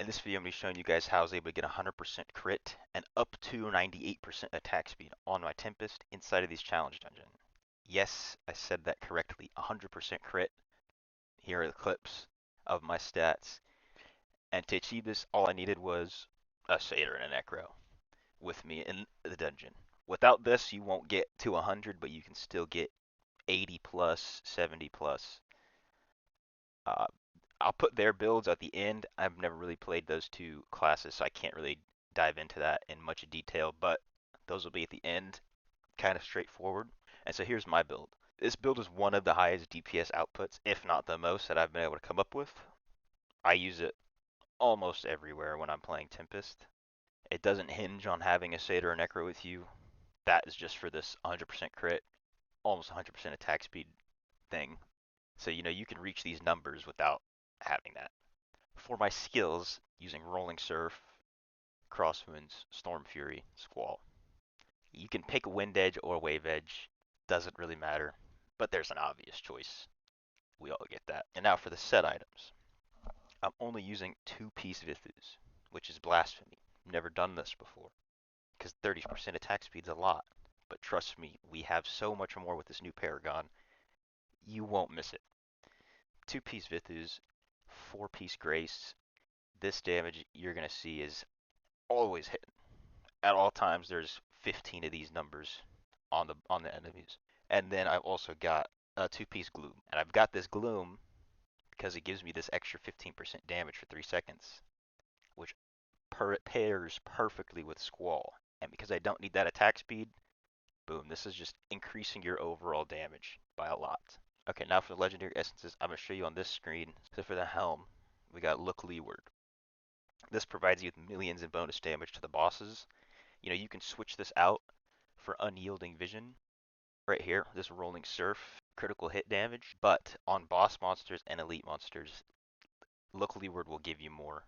In this video, I'm going to be showing you guys how I was able to get 100% crit and up to 98% attack speed on my Tempest inside of these challenge dungeon. Yes, I said that correctly, 100% crit. Here are the clips of my stats. And to achieve this, all I needed was a Satyr and a Necro with me in the dungeon. Without this, you won't get to 100, but you can still get 80 plus, 70 plus. Uh, I'll put their builds at the end. I've never really played those two classes, so I can't really dive into that in much detail, but those will be at the end, kind of straightforward. And so here's my build. This build is one of the highest DPS outputs, if not the most, that I've been able to come up with. I use it almost everywhere when I'm playing Tempest. It doesn't hinge on having a Satyr or Necro with you. That is just for this 100% crit, almost 100% attack speed thing. So, you can reach these numbers without having that. For my skills, using Rolling Surf, Crosswinds, Storm Fury, Squall. You can pick Wind Edge or Wave Edge, doesn't really matter, but there's an obvious choice. We all get that. And now for the set items. I'm only using 2-piece Vithus, which is blasphemy. Never done this before, because 30% attack speed's a lot. But trust me, we have so much more with this new Paragon, you won't miss it. 2-piece Vithus, 4-piece Grace. This damage you're going to see is always hitting. At all times, there's 15 of these numbers on the enemies. And then I've also got a 2-piece Gloom. And I've got this Gloom because it gives me this extra 15% damage for 3 seconds, which pairs perfectly with Squall. And because I don't need that attack speed, boom, this is just increasing your overall damage by a lot. Okay, now for the legendary essences, I'm going to show you on this screen. So for the helm, we got Look Leeward. This provides you with millions in bonus damage to the bosses. You can switch this out for Unyielding Vision right here, this Rolling Surf, critical hit damage, but on boss monsters and elite monsters, Look Leeward will give you more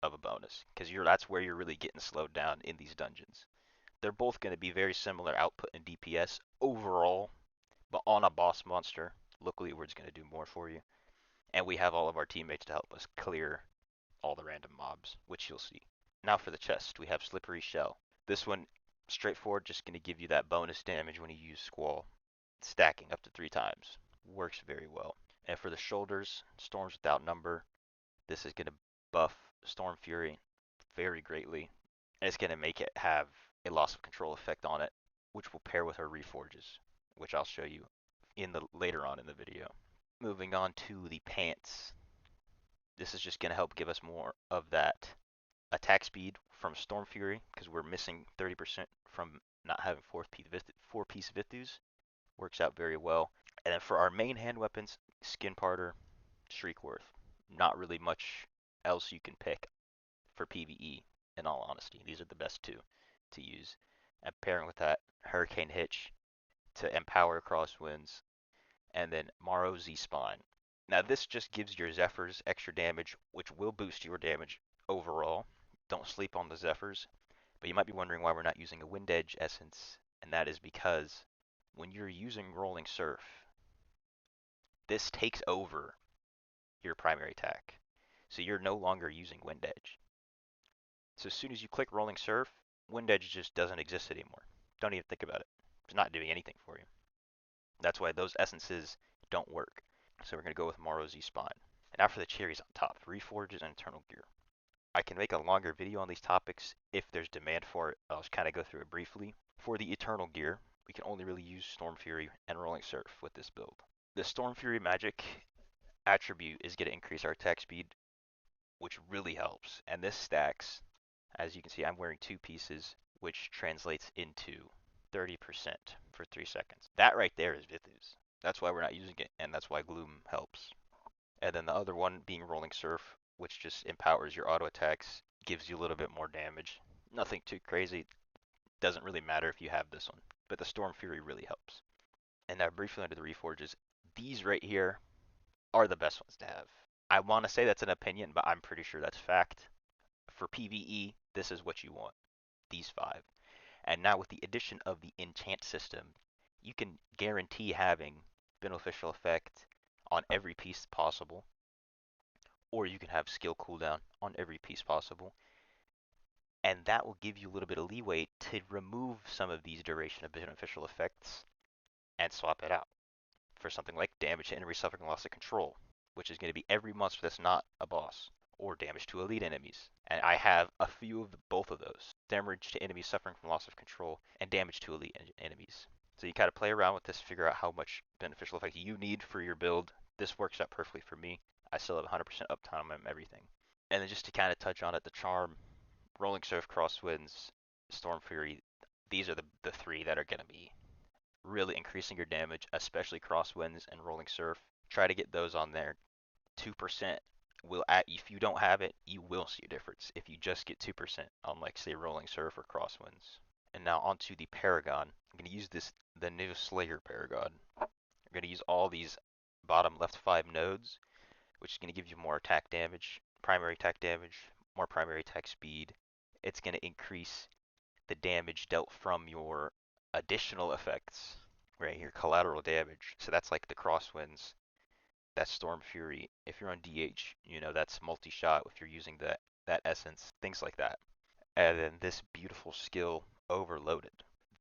of a bonus, because that's where you're really getting slowed down in these dungeons. They're both going to be very similar output in DPS overall, but on a boss monster, Look Leeward's going to do more for you. And we have all of our teammates to help us clear all the random mobs, which you'll see. Now for the chest, we have Slippery Shell. This one, straightforward, just going to give you that bonus damage when you use Squall, stacking up to 3 times. Works very well. And for the shoulders, Storms Without Number, this is going to buff Storm Fury very greatly, and it's going to make it have a loss of control effect on it, which will pair with her Reforges, which I'll show you later on in the video. Moving on to the pants. This is just going to help give us more of that attack speed from Storm Fury, because we're missing 30% from not having 4-piece Vithus. Works out very well. And then for our main hand weapons, Skin Parter, Shriekworth. Not really much else you can pick for PvE, in all honesty. These are the best two to use. And pairing with that, Hurricane Hitch to empower Crosswinds, and then Morrow Z-Spine. Now this just gives your Zephyrs extra damage, which will boost your damage overall. Don't sleep on the Zephyrs. But you might be wondering why we're not using a Wind Edge essence, and that is because when you're using Rolling Surf, this takes over your primary attack. So you're no longer using Wind Edge. So as soon as you click Rolling Surf, Wind Edge just doesn't exist anymore. Don't even think about it. It's not doing anything for you. That's why those essences don't work. So we're going to go with Morrow Z-Spine. And now for the cherries on top, Reforges and Eternal Gear. I can make a longer video on these topics if there's demand for it. I'll just kind of go through it briefly. For the Eternal Gear, we can only really use Storm Fury and Rolling Surf with this build. The Storm Fury magic attribute is going to increase our attack speed, which really helps. And this stacks, as you can see, I'm wearing 2 pieces, which translates into 30% for 3 seconds. That right there is Vithus. That's why we're not using it, and that's why Gloom helps. And then the other one being Rolling Surf, which just empowers your auto attacks, gives you a little bit more damage. Nothing too crazy. Doesn't really matter if you have this one, but the Storm Fury really helps. And now briefly under the Reforges, these right here are the best ones to have. I want to say that's an opinion, but I'm pretty sure that's fact. For PvE, this is what you want. These 5. And now with the addition of the enchant system, you can guarantee having beneficial effect on every piece possible, or you can have skill cooldown on every piece possible. And that will give you a little bit of leeway to remove some of these duration of beneficial effects and swap it out for something like damage to enemy suffering loss of control, which is going to be every monster that's not a boss, or damage to elite enemies. And I have a few of both of those: damage to enemies suffering from loss of control and damage to elite enemies. So you kind of play around with this, figure out how much beneficial effect you need for your build. This works out perfectly for me. I still have 100% uptime on everything. And then just to kind of touch on it, the charm, Rolling Surf, Crosswinds, Storm Fury, these are the three that are going to be really increasing your damage, especially Crosswinds and Rolling Surf. Try to get those on there. 2% will add, if you don't have it, you will see a difference if you just get 2% on, like, say, Rolling Surf or Crosswinds. And now onto the Paragon. I'm going to use the new Slayer Paragon. I'm going to use all these bottom left 5 nodes, which is going to give you more attack damage, primary attack damage, more primary attack speed. It's going to increase the damage dealt from your additional effects right here, collateral damage. So that's like the Crosswinds, that's Storm Fury. If you're on DH, that's multi-shot if you're using that essence, things like that. And then this beautiful skill, Overloaded.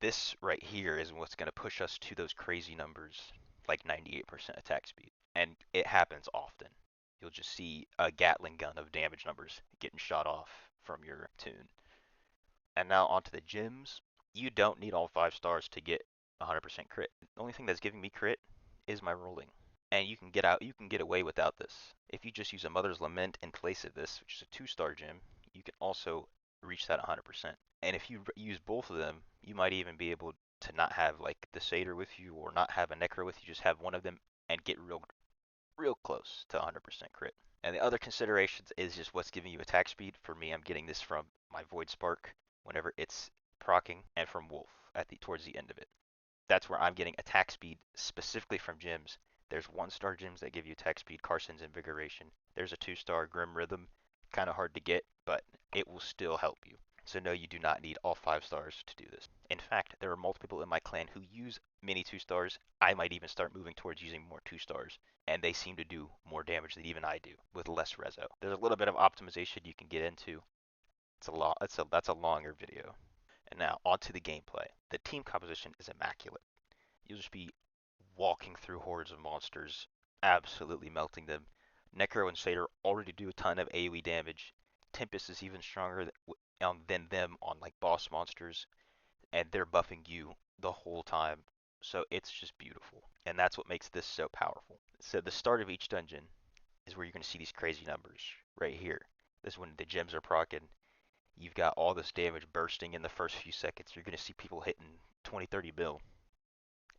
This right here is what's going to push us to those crazy numbers, like 98% attack speed. And it happens often. You'll just see a Gatling gun of damage numbers getting shot off from your tune. And now onto the gems. You don't need all 5 stars to get 100% crit. The only thing that's giving me crit is my rolling. And you can get away without this. If you just use a Mother's Lament in place of this, which is a 2-star gem, you can also reach that 100%. And if you use both of them, you might even be able to not have like the Satyr with you or not have a Necro with you, just have one of them and get real close to 100% crit. And the other considerations is just what's giving you attack speed. For me, I'm getting this from my Void Spark whenever it's proccing, and from Wolf towards the end of it. That's where I'm getting attack speed specifically from gems. There's 1-star gems that give you attack speed, Carson's Invigoration. There's a 2-star Grim Rhythm, kind of hard to get, but it will still help you. So no, you do not need all 5 stars to do this. In fact, there are multiple people in my clan who use many 2 stars. I might even start moving towards using more 2 stars, and they seem to do more damage than even I do with less reso. There's a little bit of optimization you can get into. That's a longer video. And now onto the gameplay. The team composition is immaculate. You'll just be walking through hordes of monsters, absolutely melting them. Necro and Satyr already do a ton of AoE damage. Tempest is even stronger than them on like boss monsters, and they're buffing you the whole time. So it's just beautiful, and that's what makes this so powerful. So the start of each dungeon is where you're going to see these crazy numbers right here. This is when the gems are proccing. You've got all this damage bursting in the first few seconds. You're going to see people hitting 20, 30 mil.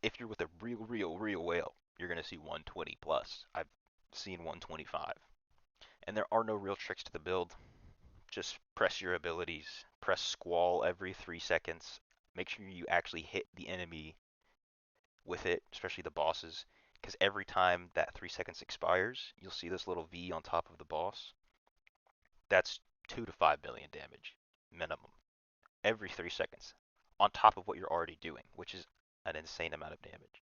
If you're with a real whale, you're going to see 120 plus. I've seen 125. And there are no real tricks to the build. Just press your abilities. Press Squall every 3 seconds. Make sure you actually hit the enemy with it, especially the bosses. Because every time that 3 seconds expires, you'll see this little V on top of the boss. That's 2 to 5 million damage minimum every 3 seconds on top of what you're already doing, which is an insane amount of damage.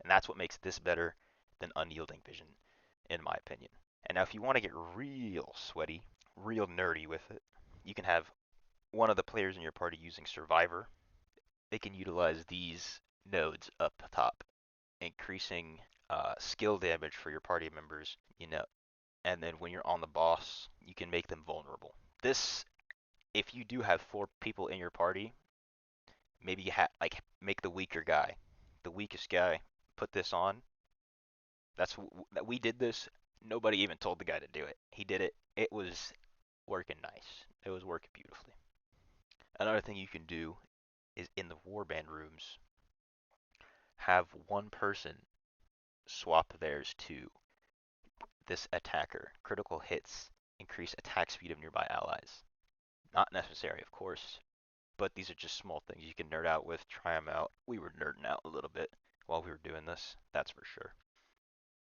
And that's what makes this better than Unyielding Vision, in my opinion. And now if you want to get real sweaty, real nerdy with it, you can have one of the players in your party using Survivor. They can utilize these nodes up top, increasing skill damage for your party members, and then when you're on the boss, you can make them vulnerable. This, if you do have 4 people in your party, maybe you make the weaker guy, the weakest guy, put this on. That we did this. Nobody even told the guy to do it. He did it. It was working nice. It was working beautifully. Another thing you can do is in the warband rooms, have one person swap theirs to this attacker. Critical hits increase attack speed of nearby allies. Not necessary, of course, but these are just small things you can nerd out with, try them out. We were nerding out a little bit while we were doing this, that's for sure.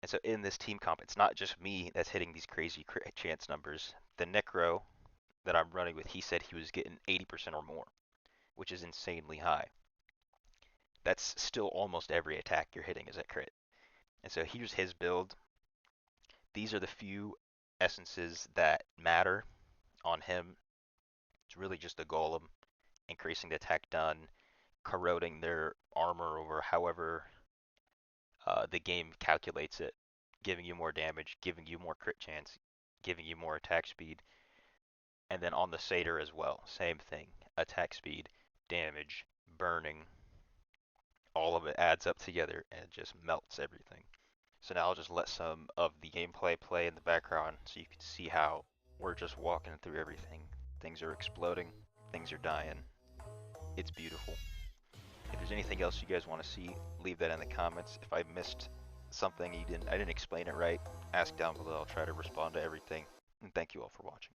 And so in this team comp, it's not just me that's hitting these crazy chance numbers. The Necro that I'm running with, he said he was getting 80% or more, which is insanely high. That's still almost every attack you're hitting is a crit. And so here's his build. These are the few essences that matter on him. It's really just a golem, increasing the attack done, corroding their armor over however the game calculates it, giving you more damage, giving you more crit chance, giving you more attack speed. And then on the satyr as well, same thing. Attack speed, damage, burning, all of it adds up together and it just melts everything. So now I'll just let some of the gameplay play in the background so you can see how we're just walking through everything. Things are exploding, things are dying. It's beautiful. If there's anything else you guys want to see, leave that in the comments. If I missed something I didn't explain it right, ask down below. I'll try to respond to everything. And thank you all for watching.